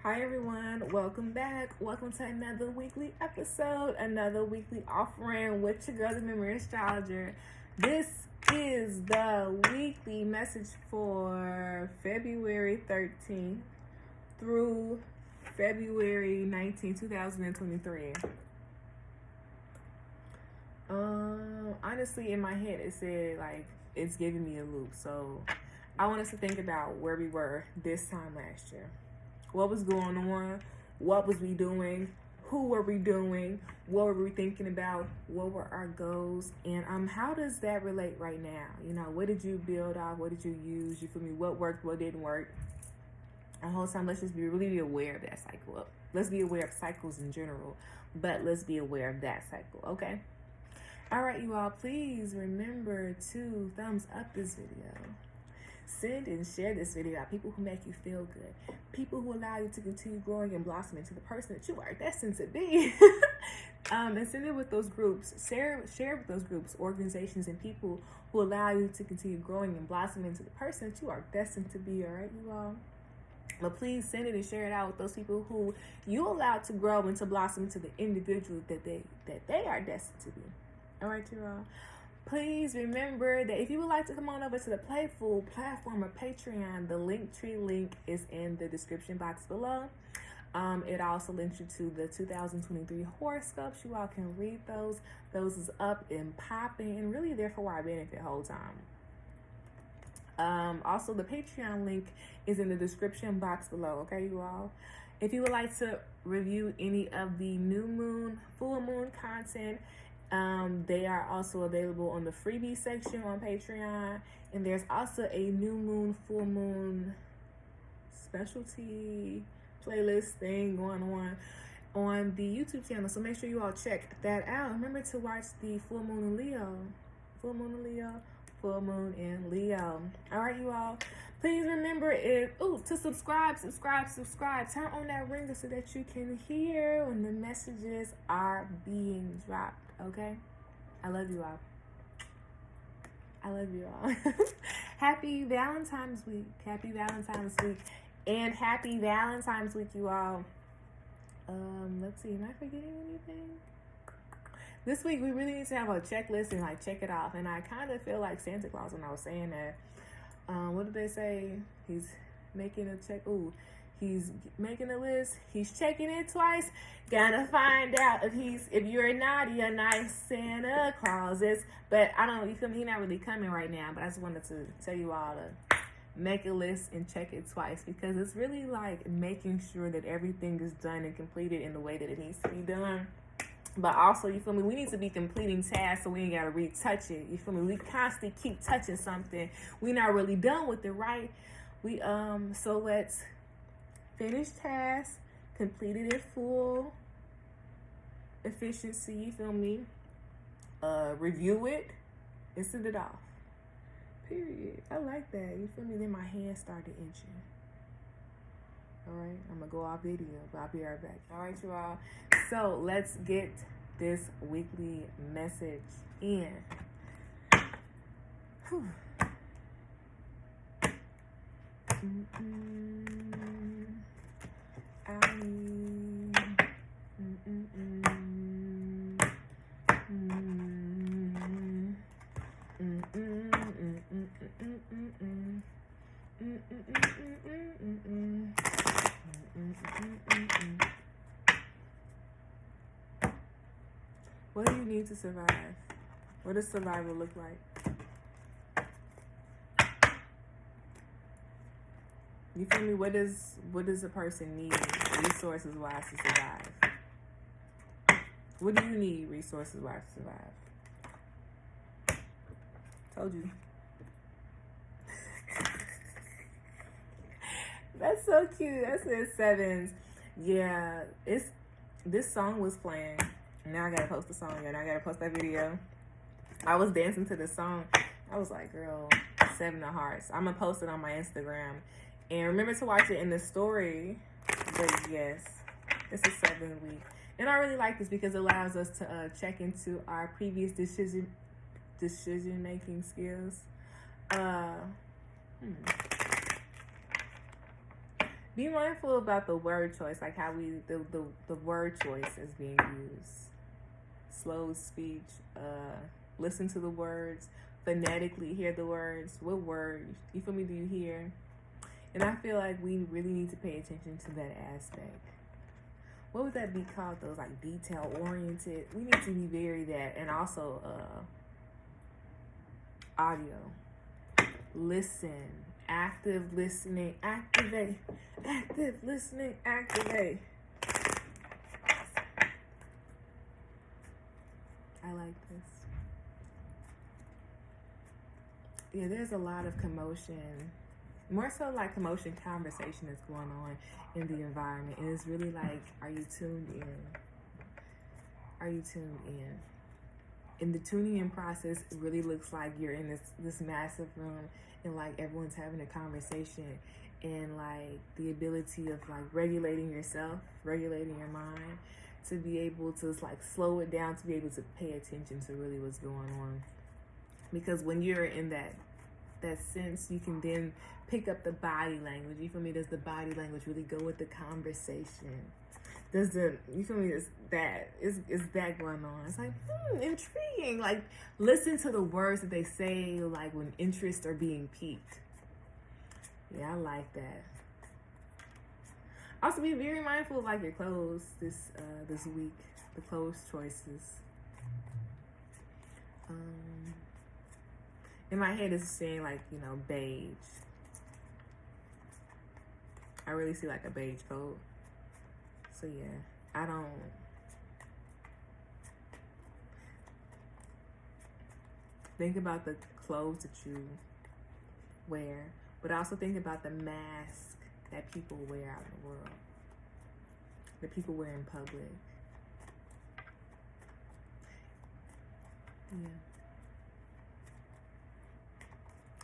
Hi everyone, welcome back. Welcome to another weekly episode, another weekly offering with your girl, TheeMemoryAstrologer. This is the weekly message for February 13th through February 19th, 2023. Honestly, in my head, it said like it's giving me a loop. So I want us to think about where we were this time last year. What was going on? What was we doing? Who were we doing? What were we thinking about? What were our goals? And how does that relate right now? You know, what did you build off? What did you use? You feel me? What worked? What didn't work? The whole time, let's just really be aware of that cycle. Let's be aware of cycles in general, but let's be aware of that cycle, okay? All right, you all, please remember to thumbs up this video. Send and share this video out. People who make you feel good. People who allow you to continue growing and blossoming to the person that you are destined to be. And send it with those groups. Share with those groups, organizations, and people who allow you to continue growing and blossoming to the person that you are destined to be. All right, you all? But please send it and share it out with those people who you allow to grow and to blossom into the individual that they are destined to be. All right, you all? Please remember that if you would like to come on over to the Playful platform of Patreon, the Linktree link is in the description box below. It also links you to the 2023 horoscopes. You all can read those. Those is up and popping and really there for our benefit the whole time. Also, the Patreon link is in the description box below, okay, you all? If you would like to review any of the new moon, full moon content, they are also available on the freebie section on Patreon, and there's also a new moon, full moon specialty playlist thing going on the YouTube channel, so make sure you all check that out. Remember to watch the full moon in Leo, full moon in Leo. All right, you all, please remember to subscribe. Turn on that ringer so that you can hear when the messages are being dropped. Okay, I love you all. Happy Valentine's week. And happy Valentine's week, you all. Let's see, am I forgetting anything? This week we really need to have a checklist and like check it off. And I kind of feel like Santa Claus when I was saying that. What did they say? He's making a check. Ooh, he's making a list. He's checking it twice. Gotta find out if you're naughty or nice Santa Claus is. But I don't know, you feel me? He's not really coming right now. But I just wanted to tell you all to make a list and check it twice, because it's really like making sure that everything is done and completed in the way that it needs to be done. But also, you feel me, we need to be completing tasks so we ain't got to retouch it. You feel me? We constantly keep touching something. We're not really done with it, right? So let's finish tasks, complete it in full efficiency, you feel me? Review it and send it off. Period. I like that. You feel me? Then my hands started itching. All right, I'm gonna go off video, but I'll be right back. All right, you all. So let's get this weekly message in. Whew. What do you need to survive? What does survival look like? You feel me? What does a person need resources wise to survive? What do you need resources wise to survive? Told you. That's so cute. That's the sevens. Yeah, this song was playing. Now I gotta post the song, and I gotta post that video. I was dancing to this song. I was like, girl, 7 of hearts. I'm gonna post it on my Instagram. And remember to watch it in the story. But yes, it's a 7 week. And I really like this because it allows us to check into our previous decision making skills. Be mindful about the word choice, like how the word choice is being used. Slow speech, listen to the words, phonetically hear the words. What words, you feel me, do you hear? And I feel like we really need to pay attention to that aspect. What would that be called? Those like detail oriented. We need to be very that. And also audio. Listen. Active listening. Activate. Active listening. Activate. I like this. Yeah, there's a lot of commotion. More so like commotion, conversation is going on in the environment. And it's really like, are you tuned in? Are you tuned in? And the tuning in process really looks like you're in this massive room and like everyone's having a conversation, and like the ability of like regulating yourself, regulating your mind, to be able to like slow it down, to be able to pay attention to really what's going on. Because when you're in that sense, you can then pick up the body language. You feel me? Does the body language really go with the conversation? Does you feel me? Is that going on? It's like, intriguing. Like, listen to the words that they say, like when interests are being piqued. Yeah, I like that. Also, be very mindful of like your clothes this week, the clothes choices. In my head, it's saying like, beige. I really see like a beige coat. So yeah, I don't. Think about the clothes that you wear, but also think about the mask that people wear out in the world, that people wear in public. Yeah.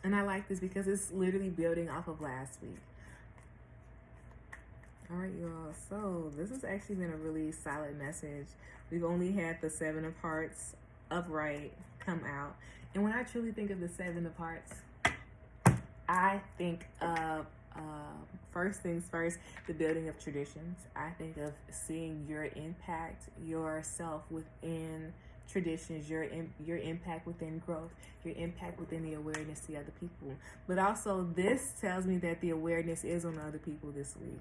And I like this because it's literally building off of last week. All right, y'all. So this has actually been a really solid message. We've only had the Seven of Hearts upright come out. And when I truly think of the Seven of Hearts, I think of, first things first, the building of traditions. I think of seeing your impact, yourself within traditions, your impact within growth, your impact within the awareness to other people. But also, this tells me that the awareness is on other people this week.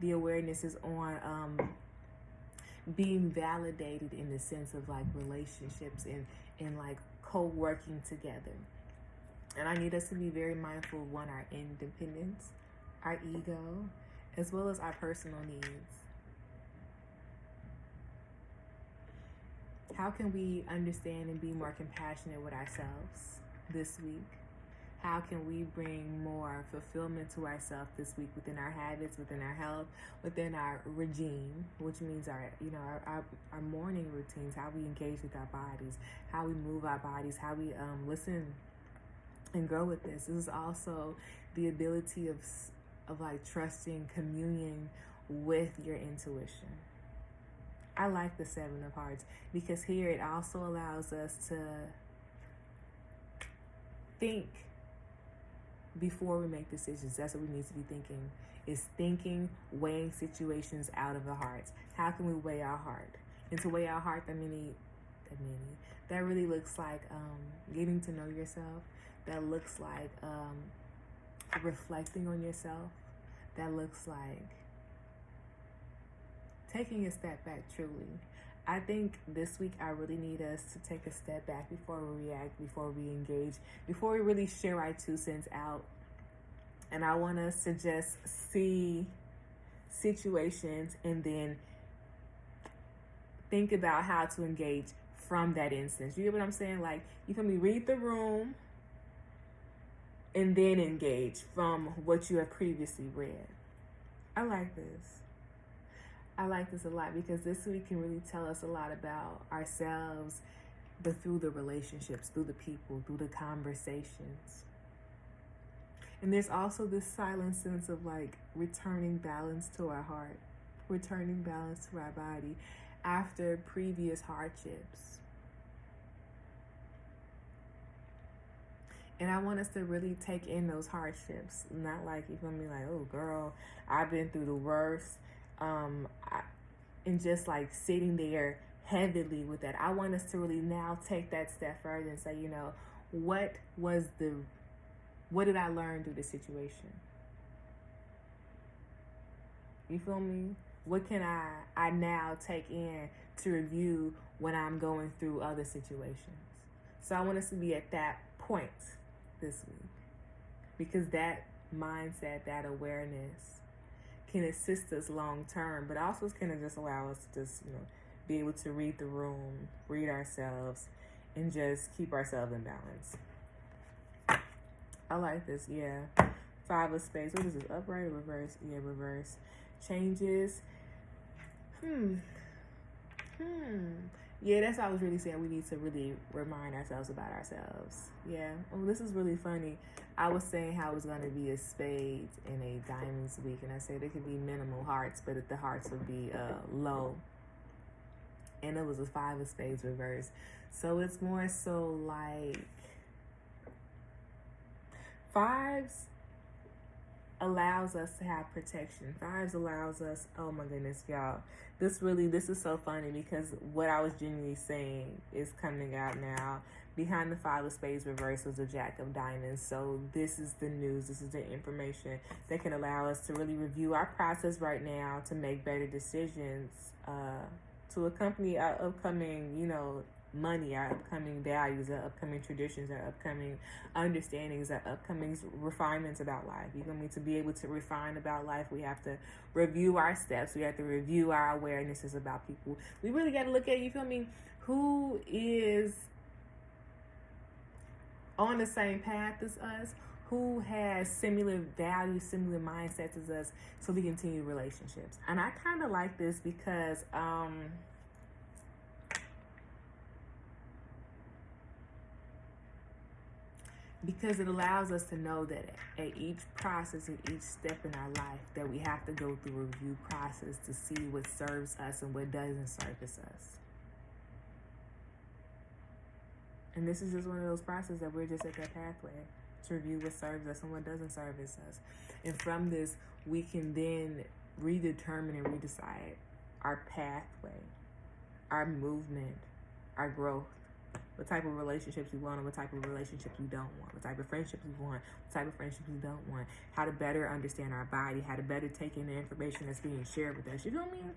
The awareness is on being validated in the sense of like relationships and like co-working together. And I need us to be very mindful of our independence, our ego, as well as our personal needs. How can we understand and be more compassionate with ourselves this week? How can we bring more fulfillment to ourselves this week within our habits, within our health, within our regime, which means our morning routines, how we engage with our bodies, how we move our bodies, how we listen and grow with this. This is also the ability of like trusting, communion with your intuition. I like the Seven of Hearts because here it also allows us to think before we make decisions. That's what we need to be thinking, is thinking, weighing situations out of the heart. How can we weigh our heart? And to weigh our heart, that really looks like getting to know yourself. That looks like reflecting on yourself. That looks like taking a step back, truly. I think this week I really need us to take a step back before we react, before we engage, before we really share our 2 cents out. And I want us to just see situations and then think about how to engage from that instance. You get what I'm saying? Like, you can read the room and then engage from what you have previously read. I like this. I like this a lot because this week can really tell us a lot about ourselves, but through the relationships, through the people, through the conversations. And there's also this silent sense of like returning balance to our heart, returning balance to our body after previous hardships. And I want us to really take in those hardships. Not like, you feel me, like, oh, girl, I've been through the worst. And just like sitting there heavily with that. I want us to really now take that step further and say, you know, what did I learn through this situation? You feel me? What can I now take in to review when I'm going through other situations? So I want us to be at that point this week, because that mindset, that awareness can assist us long term, but also can just allow us to just, you know, be able to read the room, read ourselves, and just keep ourselves in balance. I like this, yeah. 5 of Spades. What is this? Upright or reverse? Yeah, reverse. Changes. Yeah, that's what I was really saying. We need to really remind ourselves about ourselves. Yeah. Oh, this is really funny. I was saying how it was going to be a spades and a diamonds week, and I said it could be minimal hearts, but if the hearts would be low. And it was a 5 of Spades reverse. So it's more so like 5s allows us to have protection. 5s allows us, oh my goodness, y'all. This is so funny, because what I was genuinely saying is coming out now. Behind the 5 of Spades reverse was the Jack of Diamonds. So this is the news. This is the information that can allow us to really review our process right now to make better decisions, to accompany our upcoming, you know, money, our upcoming values, our upcoming traditions, our upcoming understandings, our upcoming refinements about life. You know what I mean? To be able to refine about life, we have to review our steps. We have to review our awarenesses about people. We really got to look at, you feel me, who is on the same path as us, who has similar values, similar mindsets as us, so we continue relationships. And I kind of like this because it allows us to know that at each process and each step in our life that we have to go through a review process to see what serves us and what doesn't service us. And this is just one of those processes that we're just at that pathway to review what serves us and what doesn't service us. And from this, we can then redetermine and redecide our pathway, our movement, our growth, what type of relationships we want and what type of relationships we don't want, what type of friendships we want, what type of friendships we don't want, how to better understand our body, how to better take in the information that's being shared with us. You know what I mean?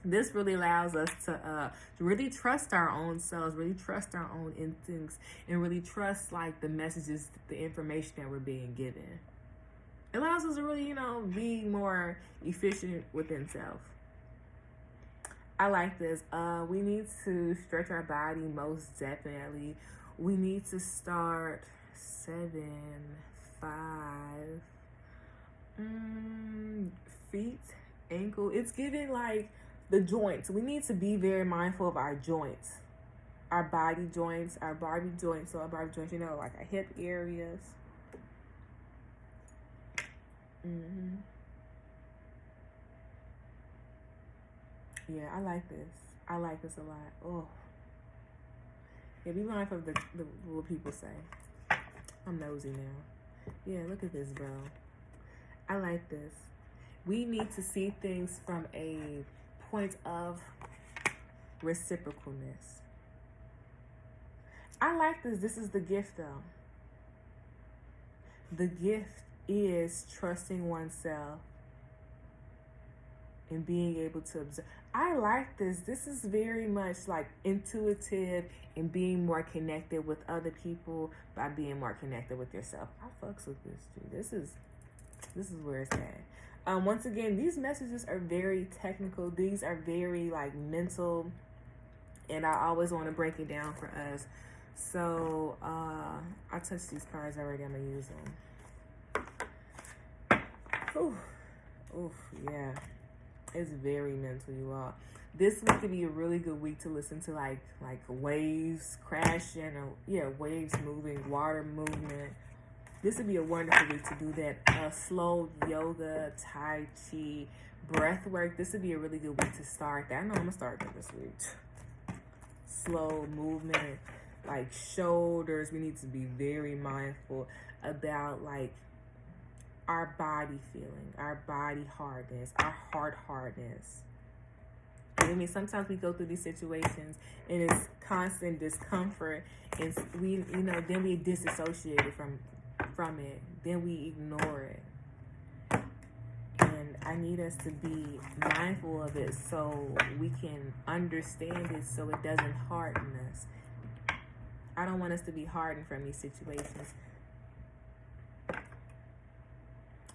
This really allows us to really trust our own selves, really trust our own instincts, and really trust like the messages, the information that we're being given. It allows us to really, you know, be more efficient within self. I like this. We need to stretch our body most definitely. We need to start 7, 5, feet, ankle. It's giving like the joints. We need to be very mindful of our joints, our body joints, our Barbie joints. So our Barbie joints, you know, like our hip areas. Yeah, I like this. I like this a lot. Oh. Yeah, be mindful of the what people say. I'm nosy now. Yeah, look at this, bro. I like this. We need to see things from a point of reciprocalness. I like this. This is the gift, though. The gift is trusting oneself and being able to observe. I like this. This is very much like intuitive and being more connected with other people by being more connected with yourself. I fucks with this, dude. This is where it's at. Once again, these messages are very technical. These are very like mental, and I always want to break it down for us. So I touched these cards already. I'm gonna use them. Oof, yeah. It's very mental, you all. This week could be a really good week to listen to like waves crashing, or waves moving, water movement. This would be a wonderful week to do that. Slow yoga, tai chi, breath work. This would be a really good week to start that. I know I'm gonna start that this week. Slow movement, like shoulders. We need to be very mindful about like our body feeling, our body hardness, our heart hardness. I mean, sometimes we go through these situations and it's constant discomfort, and we, you know, then we disassociate from it, then we ignore it. And I need us to be mindful of it so we can understand it, so it doesn't harden us. I don't want us to be hardened from these situations.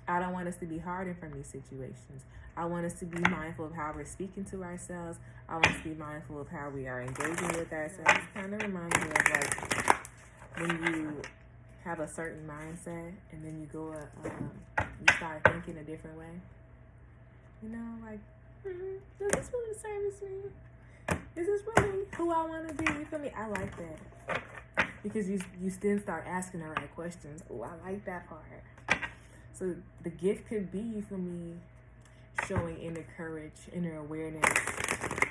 I don't want us to be hardened from these situations. I want us to be mindful of how we're speaking to ourselves. I want us to be mindful of how we are engaging with ourselves. It kind of reminds me of like when you have a certain mindset and then you go, you start thinking a different way. You know, like, does this really service me? Is this really who I want to be? You feel me? I like that. Because you then start asking the right questions. Oh, I like that part. So the gift could be, you feel me, showing inner courage, inner awareness,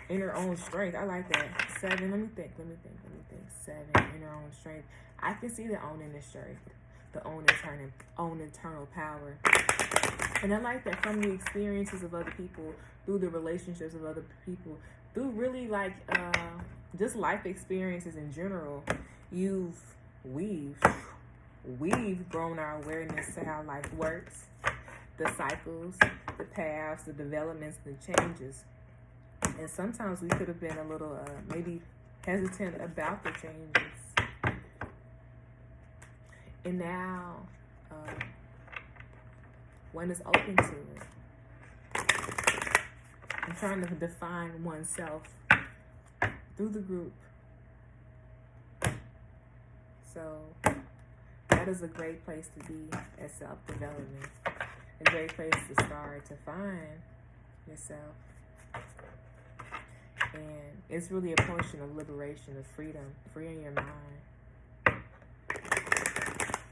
inner own strength. I like that. 7, let me think. 7, inner own strength. I can see the own inner strength, the own internal power. And I like that from the experiences of other people, through the relationships of other people, through really like just life experiences in general, we've grown our awareness to how life works, the cycles, the paths, the developments, the changes. And sometimes we could have been a little maybe hesitant about the changes. And now one is open to it. And trying to define oneself through the group. So that is a great place to be at self-development. A great place to start to find yourself. And it's really a portion of liberation, of freedom, freeing your mind.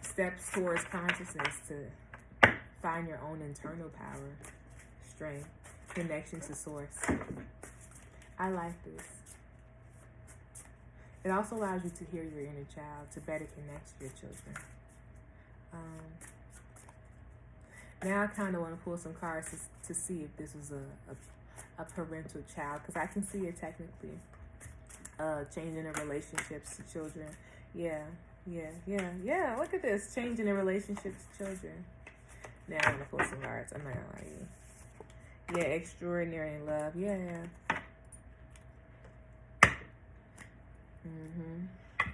Steps towards consciousness to find your own internal power, strength, connection to source. I like this. It also allows you to hear your inner child, to better connect to your children. Now I kind of want to pull some cards to see if this was a parental child, because I can see it technically changing the relationships to children. Yeah. Look at this, changing the relationships to children. Now I want to pull some cards. I'm not gonna lie to you. Yeah, extraordinary in love. Yeah.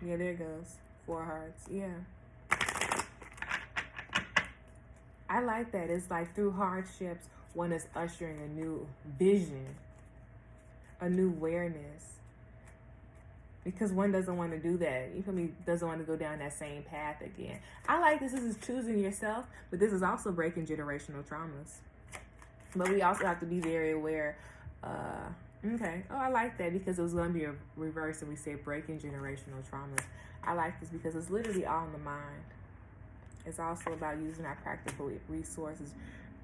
Yeah, there it goes. 4 hearts. Yeah. I like that. It's like through hardships, one is ushering a new vision, a new awareness. Because one doesn't want to do that. You feel me? Doesn't want to go down that same path again. I like this. This is choosing yourself, but this is also breaking generational traumas. But we also have to be very aware. Okay. Oh, I like that, because it was going to be a reverse and we said breaking generational traumas. I like this because it's literally all in the mind. It's also about using our practical resources,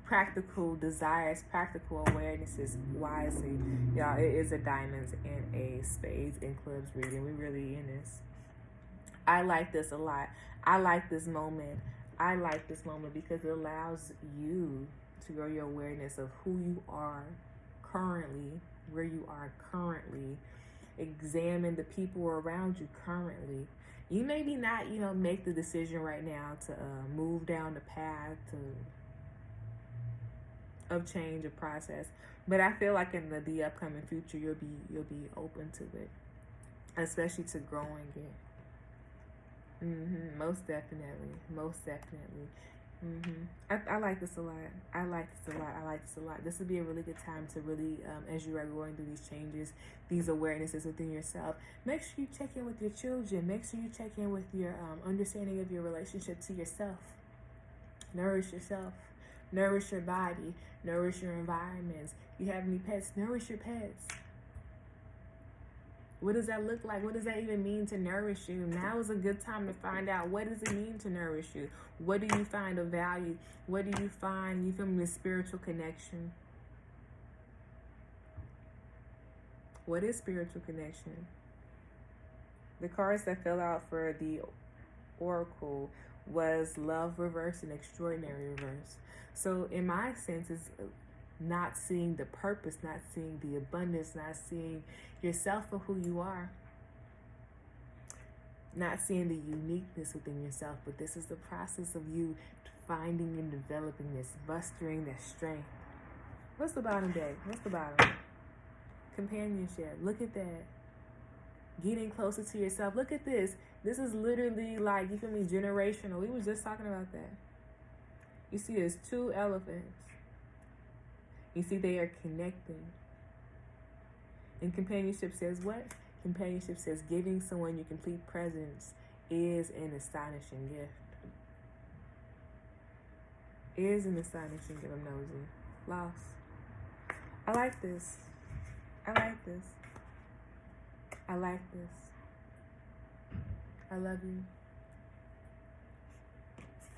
practical desires, practical awarenesses wisely. Y'all, it is a diamonds and a spades and clubs reading. We really in this. I like this a lot. I like this moment. Because it allows you to grow your awareness of who you are currently, where you are currently. Examine the people around you currently. You maybe not, make the decision right now to move down the path of change, of process. But I feel like in the upcoming future, you'll be open to it, especially to growing it. Most definitely. I like this a lot. This would be a really good time to really, as you are going through these changes, these awarenesses within yourself, make sure you check in with your children. Make sure you check in with your understanding of your relationship to yourself. Nourish yourself. Nourish your body. Nourish your environments. You have any pets? Nourish your pets. What does that look like? What does that even mean to nourish you? Now is a good time to find out, what does it mean to nourish you? What do you find of value? What do you find, the spiritual connection? What is spiritual connection? The cards that fell out for the oracle was love reverse and extraordinary reverse. So in my sense, it's not seeing the purpose, not seeing the abundance, not seeing yourself for who you are, not seeing the uniqueness within yourself. But this is the process of you finding and developing this, mustering that strength. What's the bottom, babe? What's the bottom? Companionship. Look at that. Getting closer to yourself. Look at this. This is literally like, you feel me, generational. We were just talking about that. You see, there's 2 elephants. You see, they are connecting. And companionship says what? Companionship says giving someone your complete presence is an astonishing gift. Is an astonishing gift. I'm nosy. Lost. I like this. I like this. I like this. I love you.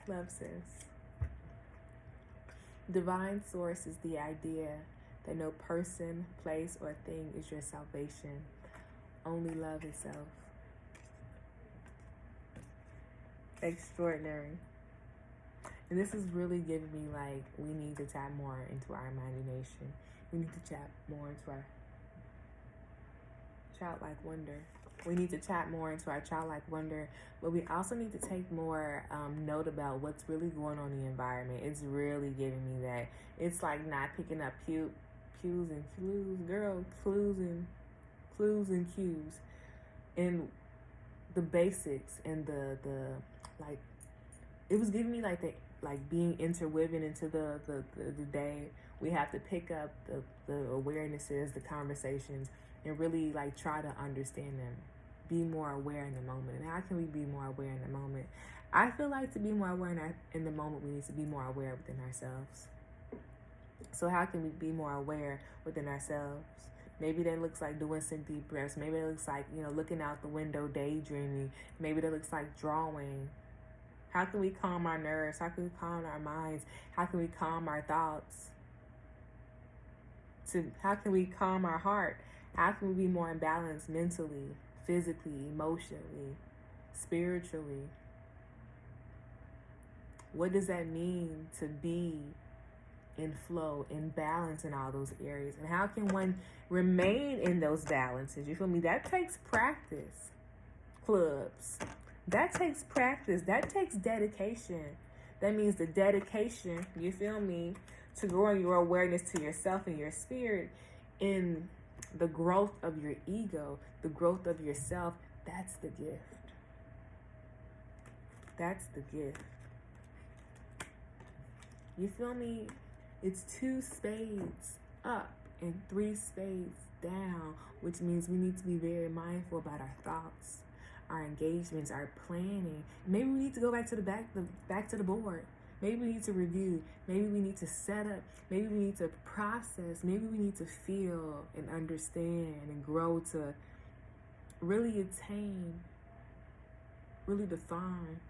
Love, sis. Divine source is the idea that no person, place, or thing is your salvation. Only love itself. Extraordinary. And this is really giving me like, we need to tap more into our imagination. We need to tap more into our childlike wonder. We need to tap more into our childlike wonder, but we also need to take more note about what's really going on in the environment. It's really giving me that. It's like not picking up cues and clues, girl, clues and cues, and the basics and the like. It was giving me like the being interwoven into the day. We have to pick up the awarenesses, the conversations, and really like try to understand them. Be more aware in the moment. And how can we be more aware in the moment? I feel like to be more aware in the moment, we need to be more aware within ourselves. So how can we be more aware within ourselves? Maybe that looks like doing some deep breaths. Maybe it looks like, looking out the window, daydreaming. Maybe that looks like drawing. How can we calm our nerves? How can we calm our minds? How can we calm our thoughts? How can we calm our heart? How can we be more in balance mentally, physically, emotionally, spiritually? What does that mean to be in flow, in balance in all those areas? And how can one remain in those balances? You feel me? That takes practice, clubs. That takes practice. That takes dedication. That means the dedication, you feel me, to growing your awareness to yourself and your spirit in the growth of your ego, the growth of yourself. That's the gift. That's the gift. You feel me? It's 2 spades up and 3 spades down, which means we need to be very mindful about our thoughts, our engagements, our planning. Maybe we need to go back to the board. Maybe we need to review. Maybe we need to set up. Maybe we need to process. Maybe we need to feel and understand and grow to really attain, really define,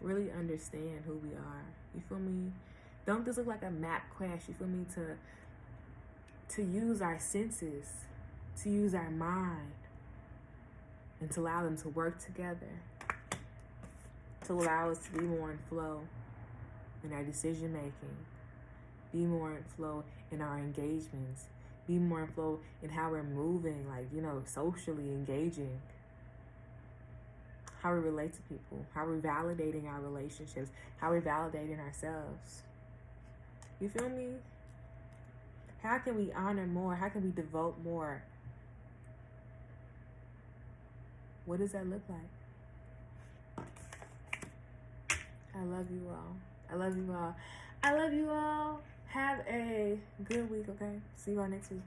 really understand who we are. You feel me? Don't this look like a map crash? You feel me? To use our senses, to use our mind, and to allow them to work together, to allow us to be more in flow in our decision making, be more in flow in our engagements, be more in flow in how we're moving, like, socially engaging, how we relate to people, how we're validating our relationships, how we're validating ourselves. You feel me? How can we honor more? How can we devote more? What does that look like? I love you all. I love you all. I love you all. Have a good week, okay? See you all next week.